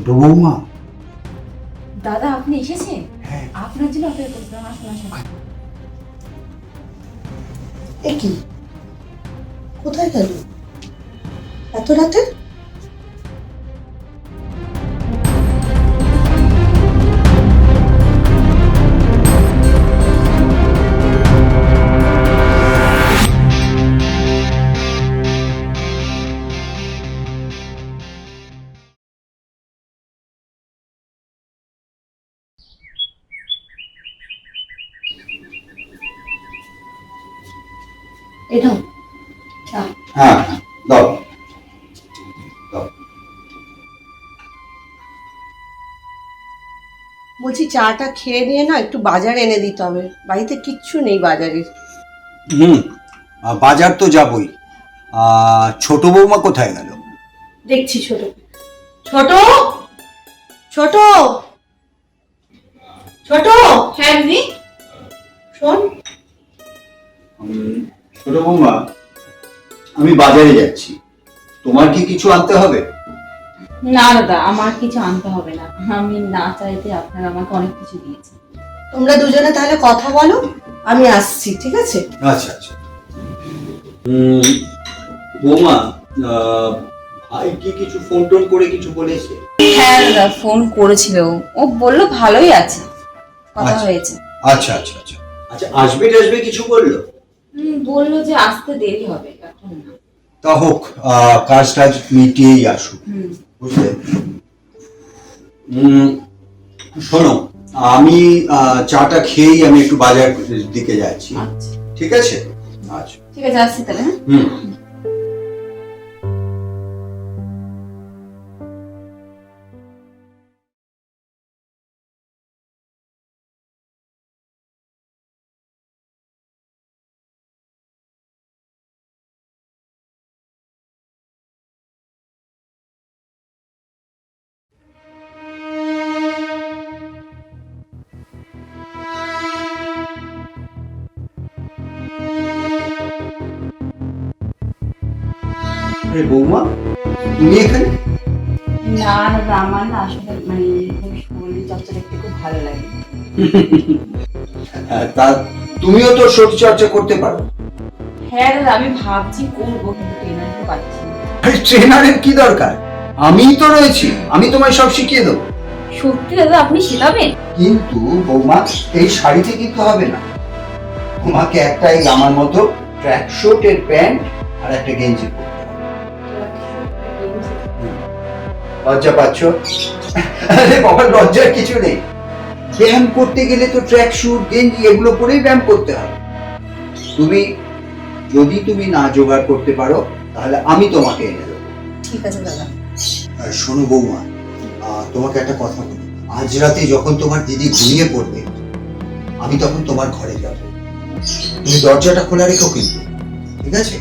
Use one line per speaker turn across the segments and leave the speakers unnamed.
ছোট বৌমা।
দাদা আপনি এসেছেন?
হ্যাঁ।
আপনার জন্য অপেক্ষা করছিলাম। আসুন আসুন।
এ কি, কোথায় গেল এত রাতে?
এনো চা।
হ্যাঁ, দাও দাও।
বলছি চাটা খেয়ে নিয়ে না একটু বাজার এনে দিতে হবে, বাড়িতে কিচ্ছু নেই বাজারের।
বাজার তো যাবই। ছোট বৌমা কোথায় গেল?
দেখছি ছোট ছোট ছোট ছোট।
হ্যাঁ দিদি।
শোন,
ছোট বৌমা, আমি বাজারে যাচ্ছি, তোমার কি কিছু আনতে হবে?
না দাদা, আমার কিছু আনতে হবে না। আমি না চাইতে আপনারা আমাকে অনেক কিছু দিয়েছেন।
তোমরা দুজনে তাহলে কথা বলো, আমি আসছি, ঠিক আছে?
আচ্ছা আচ্ছা। বৌমা, ভাই কি কিছু ফোন টোন করে কিছু বলেছে?
হ্যাঁ দাদা, ফোন করেছিল। ও বললো ভালোই আছে, কথা
আচ্ছা।
হয়েছে।
আচ্ছা আচ্ছা আচ্ছা আচ্ছা, আসবে টাসবে কিছু বললো?
বললো যে আসতে দেরি হবে, এখন না।
তা হোক, কাজ টাজ মিটিয়েই আসুক, বুঝলে? শোনো, আমি চাটা খেয়েই আমি একটু বাজার দিকে যাচ্ছি।
আচ্ছা
ঠিক আছে? আচ্ছা।
ঠিক আছে, আসছি তাহলে। হ্যাঁ।
হুম। আরে বৌমা, তুমি এখানে?
না দাদা, আমার না আসলে মানে শরীর চর্চা দেখতে খুব ভালো লাগে।
তা তুমিও তো শরীর চর্চা করতে পারো।
হ্যাঁ দাদা, আমি ভাবছি করবো, কিন্তু ট্রেনার তো পাচ্ছি না।
আরে ট্রেনারের কি দরকার, আমিই তো রয়েছি, আমি তোমায় সব শিখিয়ে দেবো।
সত্যি দাদা, আপনি শেখাবেন?
কিন্তু বৌমা, এই শাড়িতে কিন্তু হবে না, তোমাকে একটা এই আমার মতো ট্র্যাক শুটের প্যান্ট আর একটা গেঞ্জি পরতে হবে। লজ্জা পাচ্ছ? আরে বাবা, লজ্জার কিছু নেই। ব্যায়াম করতে গেলে তো ট্র্যাক শুট গেঞ্জি এগুলো পরেই ব্যায়াম করতে হবে। যদি তুমি না জোগাড় করতে পারো, তাহলে আমি তোমাকে এনে দেবো।
ঠিক আছে দাদা।
আর শোনো বৌমা, তোমাকে একটা কথা বলি, আজ রাতে যখন তোমার দিদি ঘুমিয়ে পড়বে, আমি তখন তোমার ঘরে যাব, তুমি দরজাটা খোলা রেখো কিন্তু, ঠিক আছে?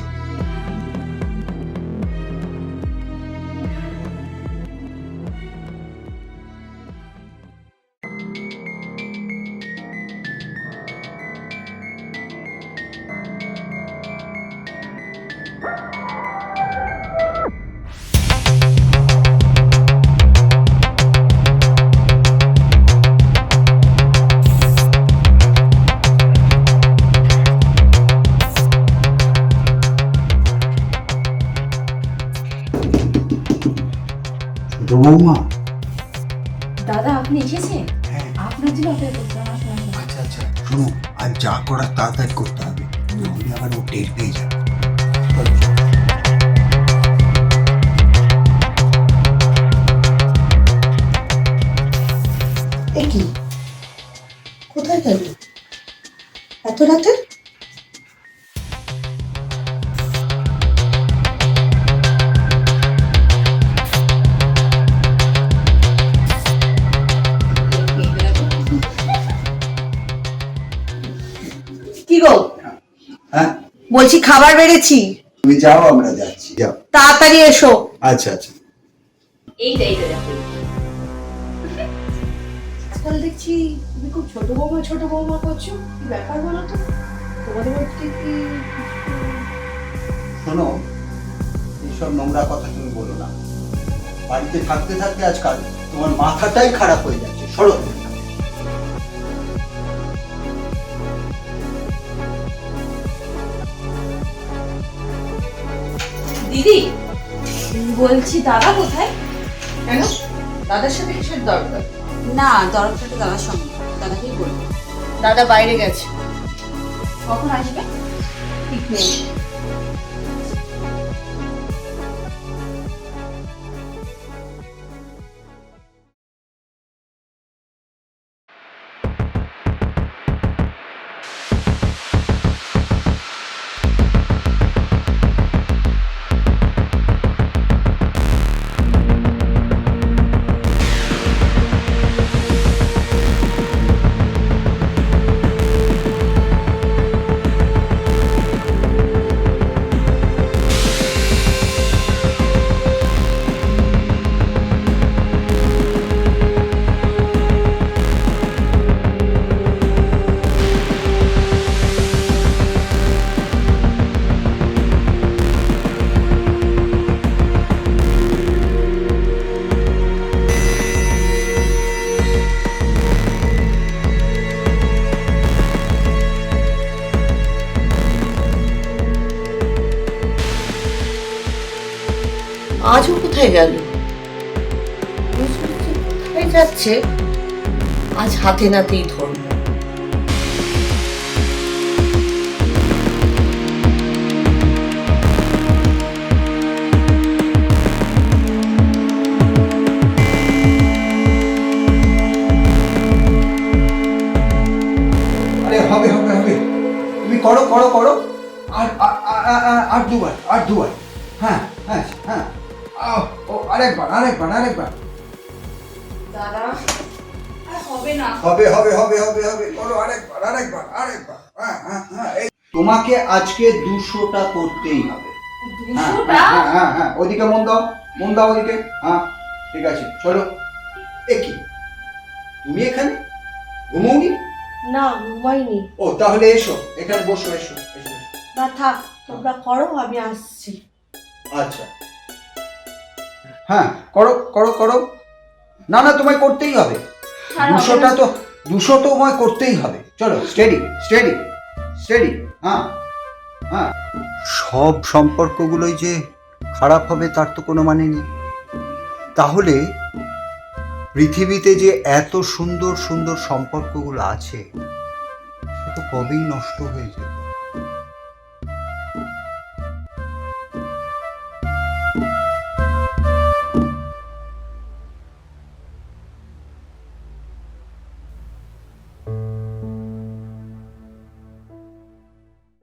ছোট বৌমা।
দাদা আপনি এসেছেন?
হ্যাঁ।
আপনার জন্য অপেক্ষা করছিলাম। আসুন আসুন।
আচ্ছা আচ্ছা, শোনো, আর যা করার তাড়াতাড়ি করতে হবে, নাহলে আবার ও টের পেয়ে যাবে।
এ কি, কোথায় গেল এত রাতে? কি গো,
হ্যাঁ,
বলছি খাবার বেড়েছি,
তুমি যাও, আমরা যাচ্ছি, যাও।
তাড়াতাড়ি এসো।
আচ্ছা আচ্ছা।
এইটা দেখো।
আজকাল দেখছি তুমি খুব ছোট বৌমা করছো, কি ব্যাপার বলো তো? তোমাদের মধ্যে কি
শোনো, এইসব নোংরা কথা তুমি বলো না। বাড়িতে থাকতে থাকতে আজকাল তোমার মাথাটাই খারাপ হয়ে যাচ্ছে, সরো।
দিদি, বলছি দাদা কোথায়?
কেন দাদার সাথে কিসের দরকার?
না, দরকারটা দাদার সঙ্গে, দাদাকেই বলবো।
দাদা বাইরে গেছে।
কখন আসবে?
ঠিক নেই। আজও কোথায় গেল? কোথায় যাচ্ছে? আজ হাতে নাতেই ধরল।
আরে হবে হবে হবে, তুমি করো করো করো, আর আর দুবার, আর দুবার। হ্যাঁ হ্যাঁ হ্যাঁ, ও আরেকবার আরেকবার আরেকবার।
দাদা, আর হবে না।
হবে হবে হবে হবে হবে, করো আরেকবার আরেকবার আরেকবার। হ্যাঁ হ্যাঁ হ্যাঁ, এই তোমাকে আজকে 200টা করতেই হবে। হ্যাঁ
200টা?
হ্যাঁ হ্যাঁ হ্যাঁ, ওদিকে মন দাও, মন দাও ওদিকে। হ্যাঁ ঠিক আছে, চলো। এ কি, তুমি এখানে ঘুমোওনি?
না, ঘুমাইনি।
ও তাহলে এসো, এখানে বসো, এসো এসো এসো।
না থাক, তোমরা করো, আমি আসছি।
আচ্ছা, হ্যাঁ করো করো করো। না না, তোমায় করতেই হবে।
আর হবে
200টা
না।
তো 200 তো তোমায় করতেই হবে। চলো, স্টেডি স্টেডি স্টেডি। হ্যাঁ হ্যাঁ, সব সম্পর্কগুলোই যে খারাপ হবে তার তো কোনো মানে নেই। তাহলে পৃথিবীতে যে এত সুন্দর সুন্দর সম্পর্কগুলো আছে সে তো কবেই নষ্ট হয়ে যায়।